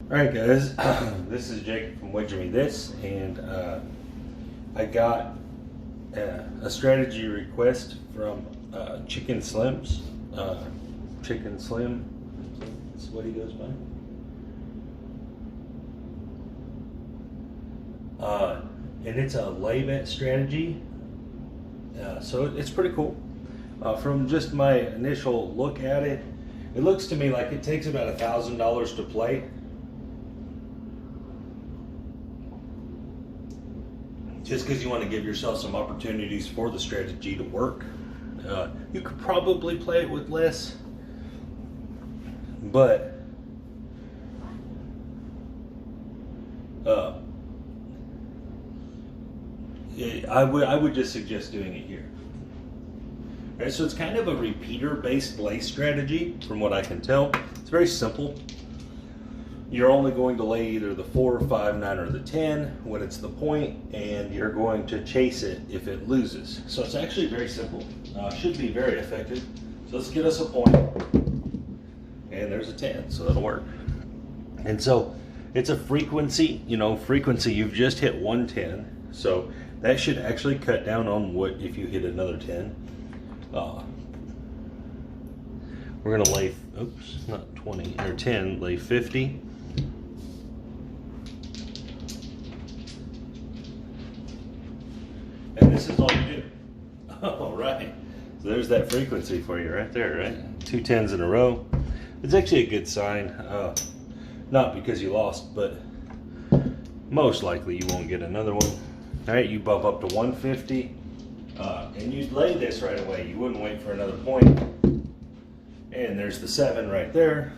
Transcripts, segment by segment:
Alright guys, this is Jacob from Wedge Me This, and I got a strategy request from Chicken Slims. Chicken Slim, that's what he goes by. And it's a lay bet strategy, so it's pretty cool. From just my initial look at it, it looks to me like it takes about $1,000 to play. Just because you want to give yourself some opportunities for the strategy to work. You could probably play it with less, but I would just suggest doing it here. All right, so it's kind of a repeater-based lay strategy, from what I can tell. It's very simple. You're only going to lay either the 4, 5, 9, or the 10 when it's the point, and you're going to chase it if it loses. So it's actually very simple. Should be very effective. So let's get us a point, and there's a 10, so that'll work. And so it's a frequency, frequency. You've just hit 110, so that should actually cut down on what if you hit another 10. We're gonna lay, oops, not 20 or 10, lay 50. And this is all you do. All right. So there's that frequency for you right there, right? 2 10s in a row. It's actually a good sign. Not because you lost, but most likely you won't get another one. All right, you bump up to 150, and you'd lay this right away. You wouldn't wait for another point. And there's the 7 right there.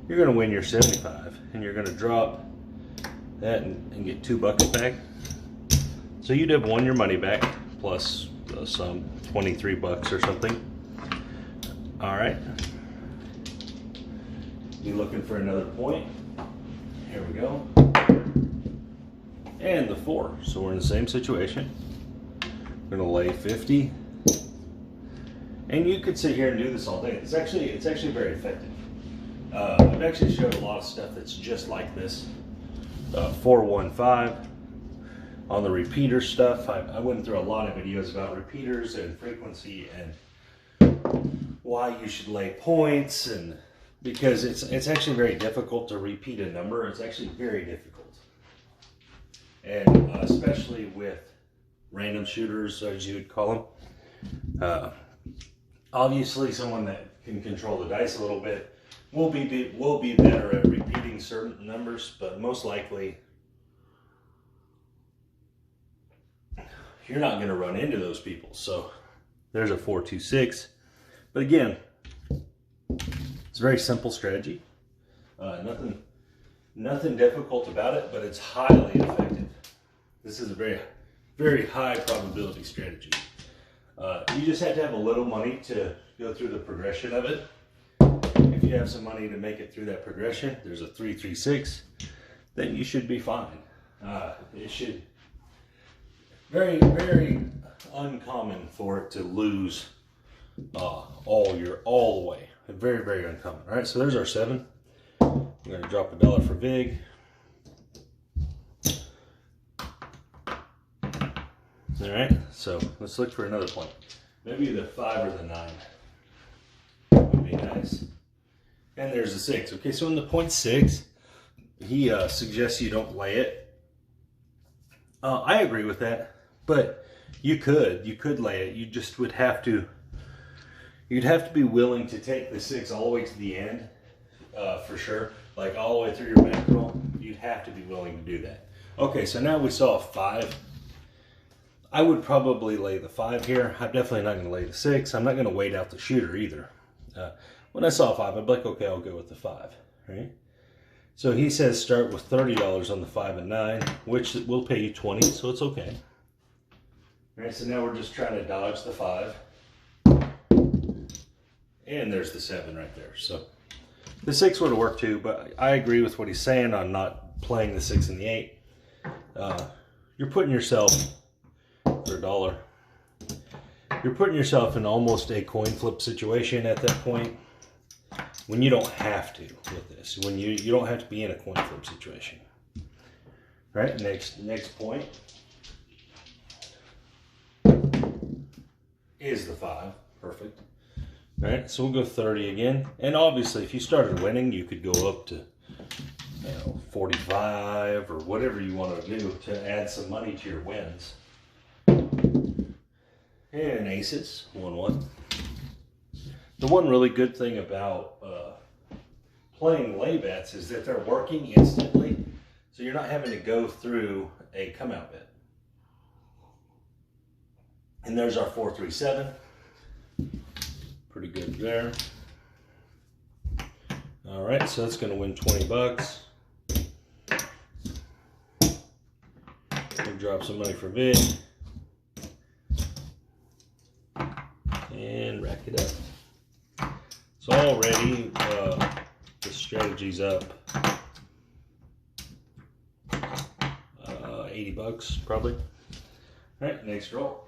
You're gonna win your 75, and you're gonna drop that and get $2 back. So you'd have won your money back, plus some $23 or something. All right. Be looking for another point. Here we go. And the 4. So we're in the same situation. We're gonna lay 50. And you could sit here and do this all day. It's actually very effective. I've actually showed a lot of stuff that's just like this. 4-1-5. On the repeater stuff, I went through a lot of videos about repeaters and frequency and why you should lay points, and because it's actually very difficult to repeat a number. It's actually very difficult, and especially with random shooters, as you would call them. Obviously, someone that can control the dice a little bit will be better at repeating certain numbers, but most likely you're not going to run into those people. So there's a 4-2-6. But again, it's a very simple strategy. Nothing difficult about it, but it's highly effective. This is a very, very high probability strategy. You just have to have a little money to go through the progression of it. If you have some money to make it through that progression, there's a 3-3-6, then you should be fine. It should very, very uncommon for it to lose all the way. Very, very uncommon. All right, so there's our 7. We're going to drop $1 for VIG. All right, so let's look for another point. Maybe the 5 or the 9 would be nice. And there's the 6. Okay, so in the point 6, he suggests you don't lay it. I agree with that. But you could lay it. You just would have to, you'd have to be willing to take the 6 all the way to the end, for sure. Like all the way through your bankroll, you'd have to be willing to do that. Okay, so now we saw a 5. I would probably lay the 5 here. I'm definitely not gonna lay the 6. I'm not gonna wait out the shooter either. When I saw a 5, I'd be like, okay, I'll go with the 5, right? So he says start with $30 on the 5 and 9, which will pay you 20, so it's okay. All right, so now we're just trying to dodge the 5. And there's the 7 right there. So the 6 would have worked too, but I agree with what he's saying on not playing the 6 and the 8. You're putting yourself, for $1, you're putting yourself in almost a coin flip situation at that point. when you don't have to with this, when you don't have to be in a coin flip situation. All right, next point is the 5. Perfect. All right, so we'll go 30 again. And obviously, if you started winning, you could go up to 45 or whatever you want to do to add some money to your wins. And aces, 1-1. The one really good thing about playing lay bets is that they're working instantly, so you're not having to go through a come out bet. And there's our 4-3-7. Pretty good there. All right, so that's going to win 20 bucks. We'll drop some money for Vig. And rack it up. So already the strategy's up 80 bucks probably. All right, next roll.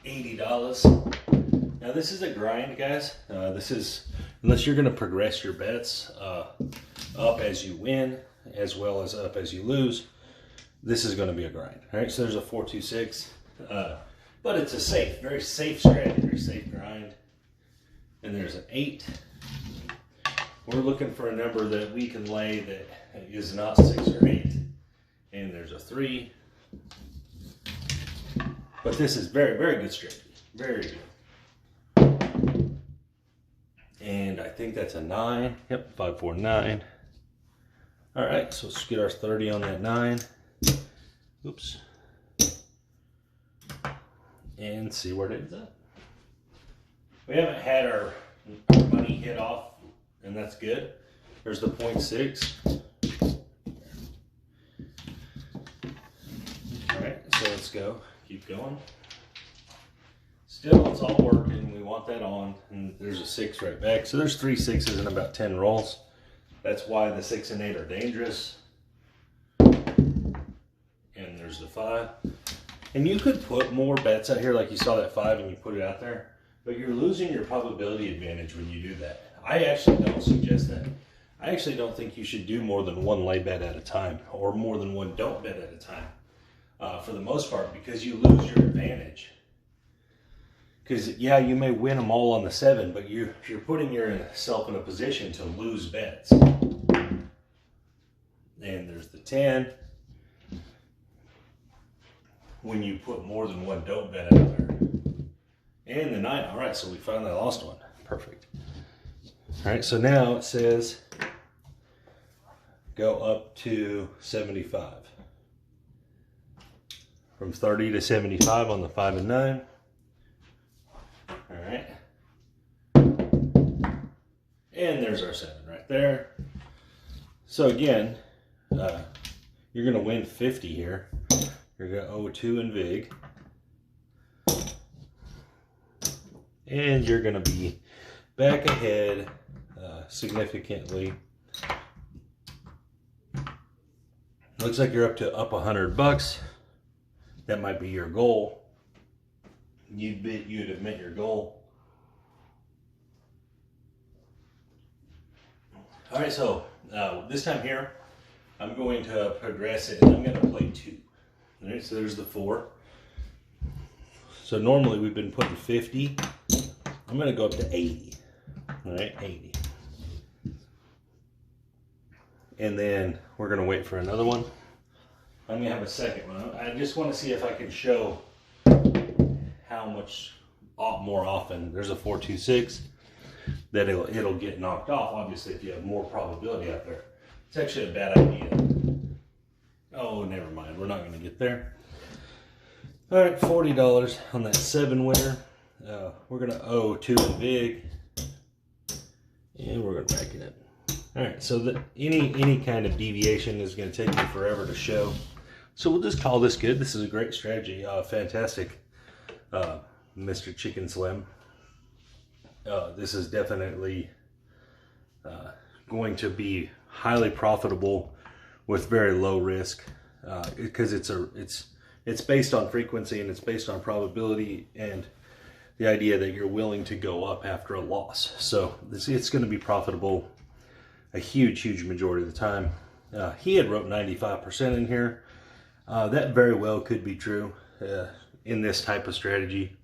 $80. Now this is a grind, guys. This is, unless you're going to progress your bets up as you win as well as up as you lose, this is going to be a grind. All right, so there's a 4-2-6, but it's a safe, very safe strategy, very safe grind. And there's an 8. We're looking for a number that we can lay that is not 6 or 8. And there's a 3. But this is very, very good strategy. Very good. And I think that's a 9. Yep, 5, 4, 9. All right, so let's get our 30 on that 9. Oops. And see where it ends up. We haven't had our money hit off, and that's good. There's the 0.6. All right, so let's go. Keep going. Still, it's all working. We want that on, and there's a 6 right back. So there's 3 6s in about 10 rolls. That's why the 6 and 8 are dangerous. And there's the 5. And you could put more bets out here, like you saw that 5 and you put it out there, but you're losing your probability advantage when you do that. I actually don't suggest that. I actually don't think you should do more than 1 lay bet at a time, or more than 1 don't bet at a time, for the most part, because you lose your advantage. Because, yeah, you may win them all on the 7, but you're putting yourself in a position to lose bets. And there's the 10. When you put more than 1 don't bet out there. And the 9. All right, so we finally lost 1. Perfect. All right, so now it says go up to 75. From 30 to 75 on the 5 and 9. All right. And there's our 7 right there. So again, you're going to win 50 here. You're going to owe 2 in Vig. And you're going to be back ahead significantly. Looks like you're up $100. That might be your goal. You'd have met your goal. All right, so this time here, I'm going to progress it, and I'm going to play 2. All right, so there's the 4. So normally we've been putting 50. I'm going to go up to 80. All right, 80. And then we're going to wait for another one. I'm going to have a second one. I just want to see if I can show how much more often. There's a 4-2-6 that it'll get knocked off. Obviously, if you have more probability out there. It's actually a bad idea. Oh, never mind. We're not going to get there. All right, $40 on that 7 winner. We're going to owe 2 in Vig. And we're going to rack it up. All right, so any kind of deviation is going to take me forever to show. So we'll just call this good. This is a great strategy. Fantastic, Mr. Chicken Slim. This is definitely going to be highly profitable with very low risk because it's based on frequency and it's based on probability, and the idea that you're willing to go up after a loss. So it's going to be profitable a huge majority of the time. He had wrote 95% in here. That very well could be true in this type of strategy.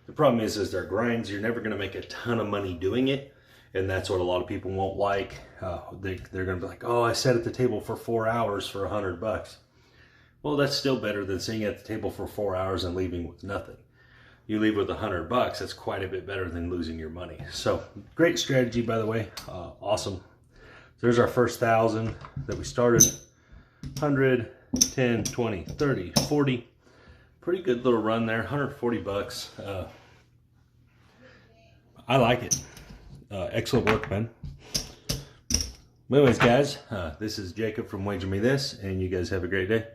The problem is they're grinds. You're never going to make a ton of money doing it. And that's what a lot of people won't like. They're going to be like, oh, I sat at the table for 4 hours for $100. Well, that's still better than sitting at the table for 4 hours and leaving with nothing. You leave with $100, that's quite a bit better than losing your money. So great strategy, by the way. Awesome. So there's our first 1,000 that we started. 100, 10, 20, 30, 40. Pretty good little run there. $140. I like it. Excellent work, man. Anyways, guys, this is Jacob from Wager Me This, and you guys have a great day.